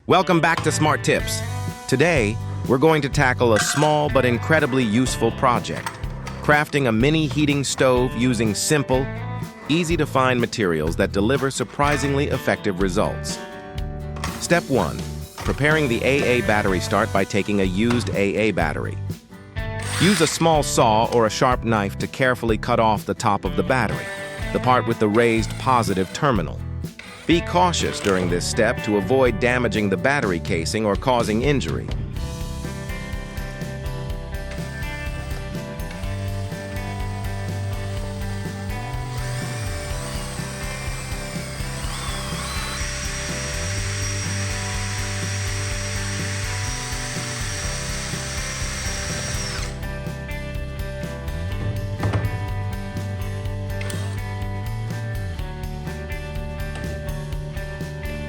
Welcome back to Smart Tips. Today, we're going to tackle a small but incredibly useful project, crafting a mini heating stove using simple, easy-to-find materials that deliver surprisingly effective results. Step 1. Preparing the AA battery. Start by taking a used AA battery. Use a small saw or a sharp knife to carefully cut off the top of the battery, the part with the raised positive terminal. Be cautious during this step to avoid damaging the battery casing or causing injury.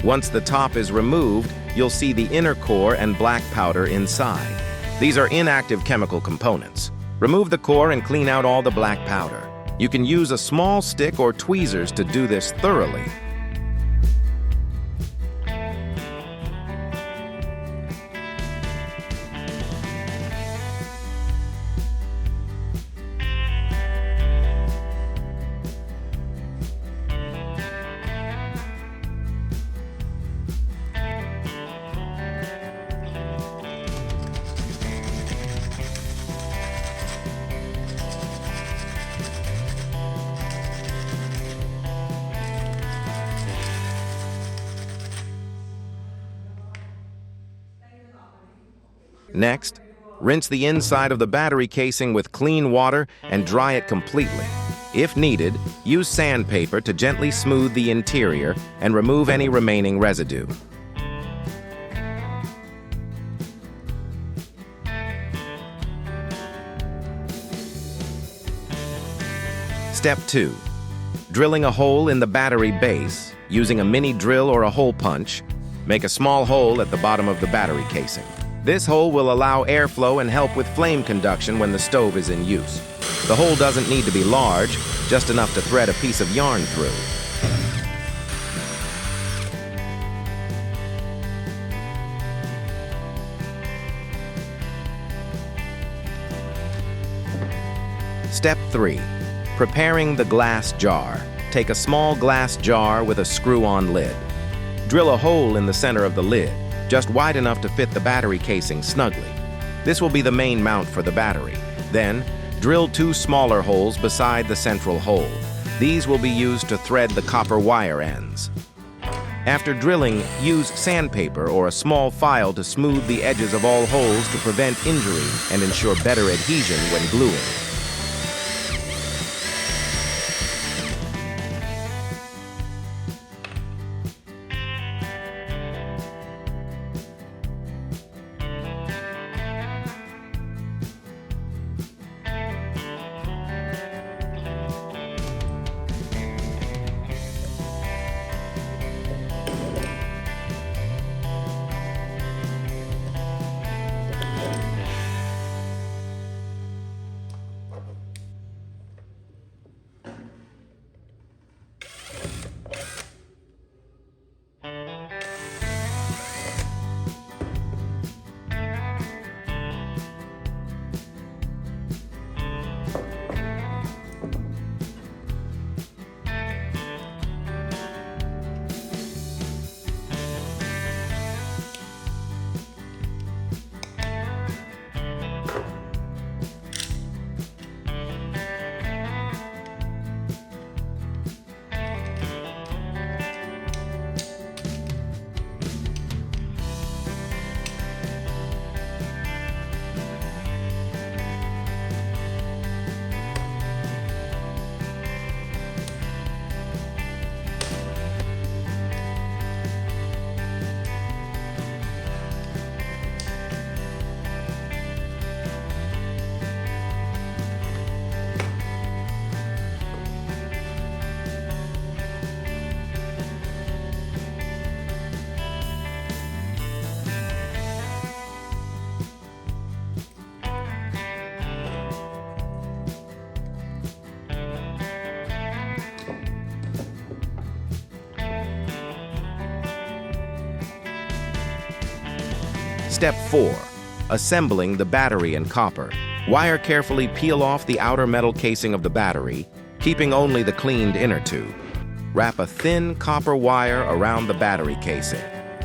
Once the top is removed, you'll see the inner core and black powder inside. These are inactive chemical components. Remove the core and clean out all the black powder. You can use a small stick or tweezers to do this thoroughly. Next, rinse the inside of the battery casing with clean water and dry it completely. If needed, use sandpaper to gently smooth the interior and remove any remaining residue. Step 2. Drilling a hole in the battery base. Using a mini drill or a hole punch, make a small hole at the bottom of the battery casing. This hole will allow airflow and help with flame conduction when the stove is in use. The hole doesn't need to be large, just enough to thread a piece of yarn through. Step 3. Preparing the glass jar. Take a small glass jar with a screw-on lid. Drill a hole in the center of the lid, just wide enough to fit the battery casing snugly. This will be the main mount for the battery. Then, drill 2 smaller holes beside the central hole. These will be used to thread the copper wire ends. After drilling, use sandpaper or a small file to smooth the edges of all holes to prevent injury and ensure better adhesion when gluing. Step 4. Assembling the battery and copper. Wire carefully peel off the outer metal casing of the battery, keeping only the cleaned inner tube. Wrap a thin copper wire around the battery casing.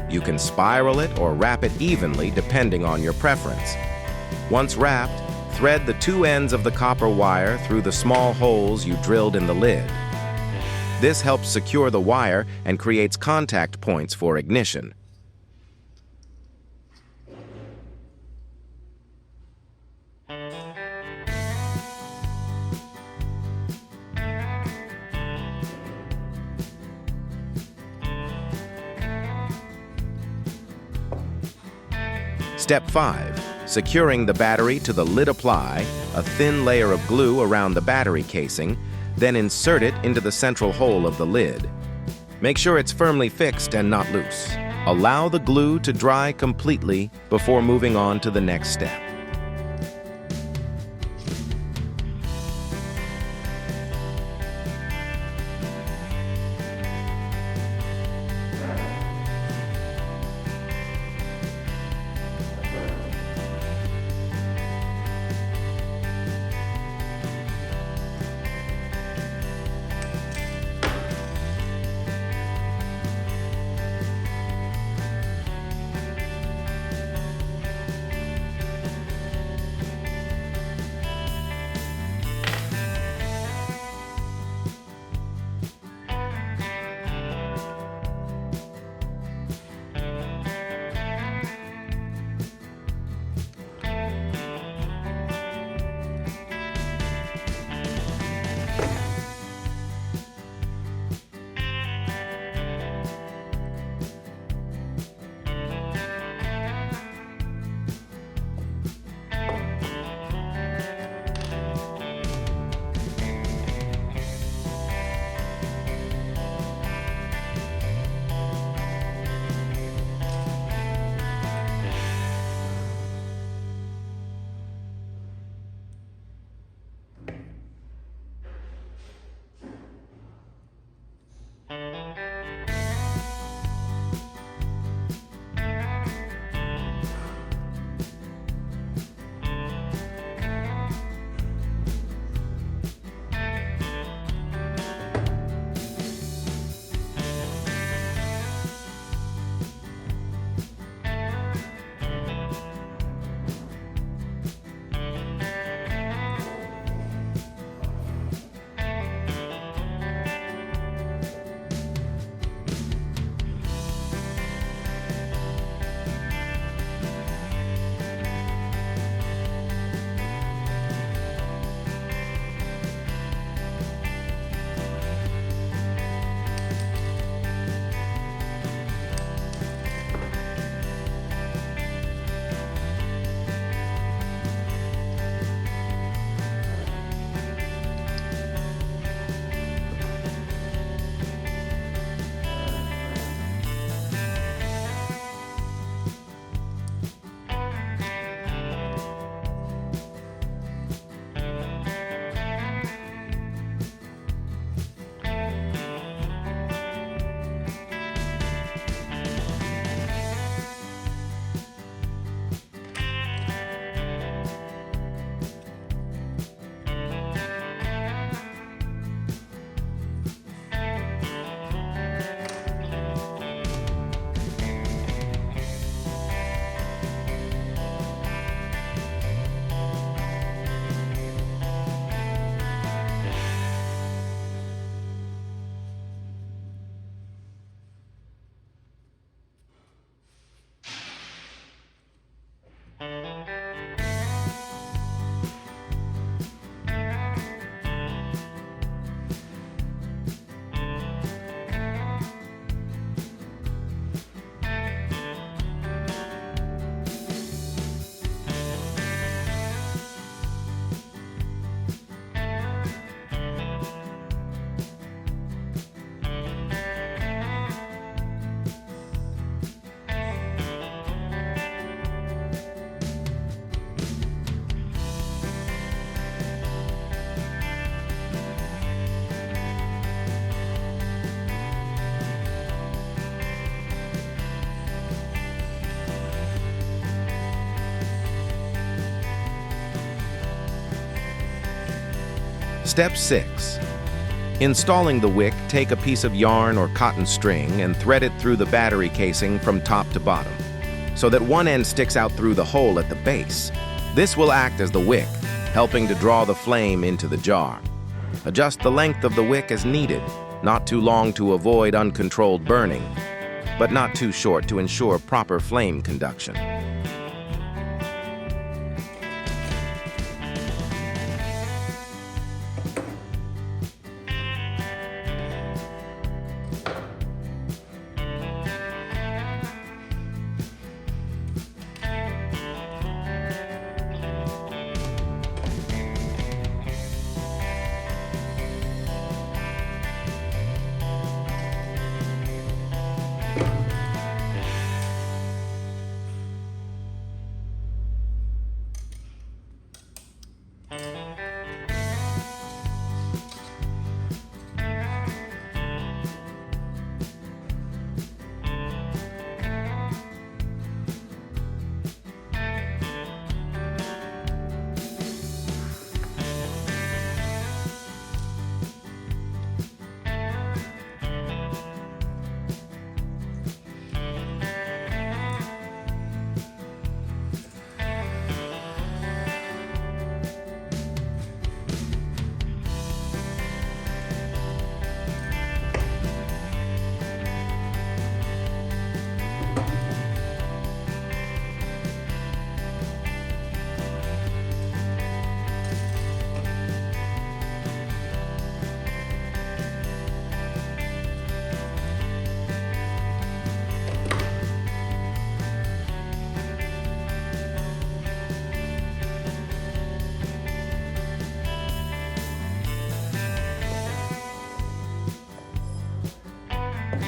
You can spiral it or wrap it evenly depending on your preference. Once wrapped, thread the two ends of the copper wire through the small holes you drilled in the lid. This helps secure the wire and creates contact points for ignition. Step 5. Securing the battery to the lid. Apply a thin layer of glue around the battery casing, then insert it into the central hole of the lid. Make sure it's firmly fixed and not loose. Allow the glue to dry completely before moving on to the next step. Step 6. Installing the wick, take a piece of yarn or cotton string and thread it through the battery casing from top to bottom, so that one end sticks out through the hole at the base. This will act as the wick, helping to draw the flame into the jar. Adjust the length of the wick as needed, not too long to avoid uncontrolled burning, but not too short to ensure proper flame conduction.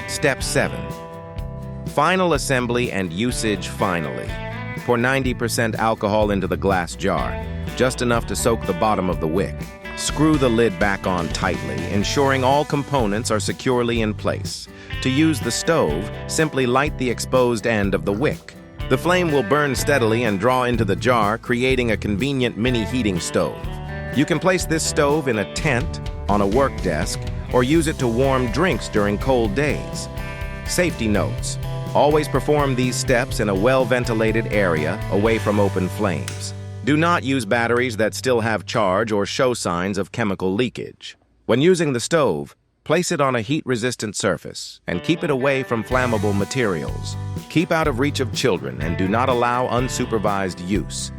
Step 7. Final assembly and usage finally. Pour 90% alcohol into the glass jar, just enough to soak the bottom of the wick. Screw the lid back on tightly, ensuring all components are securely in place. To use the stove, simply light the exposed end of the wick. The flame will burn steadily and draw into the jar, creating a convenient mini heating stove. You can place this stove in a tent, on a work desk, or use it to warm drinks during cold days. Safety notes: always perform these steps in a well-ventilated area away from open flames. Do not use batteries that still have charge or show signs of chemical leakage. When using the stove, place it on a heat-resistant surface and keep it away from flammable materials. Keep out of reach of children and do not allow unsupervised use.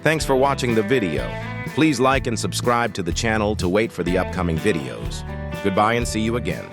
Thanks for watching the video. Please like and subscribe to the channel to wait for the upcoming videos. Goodbye and see you again.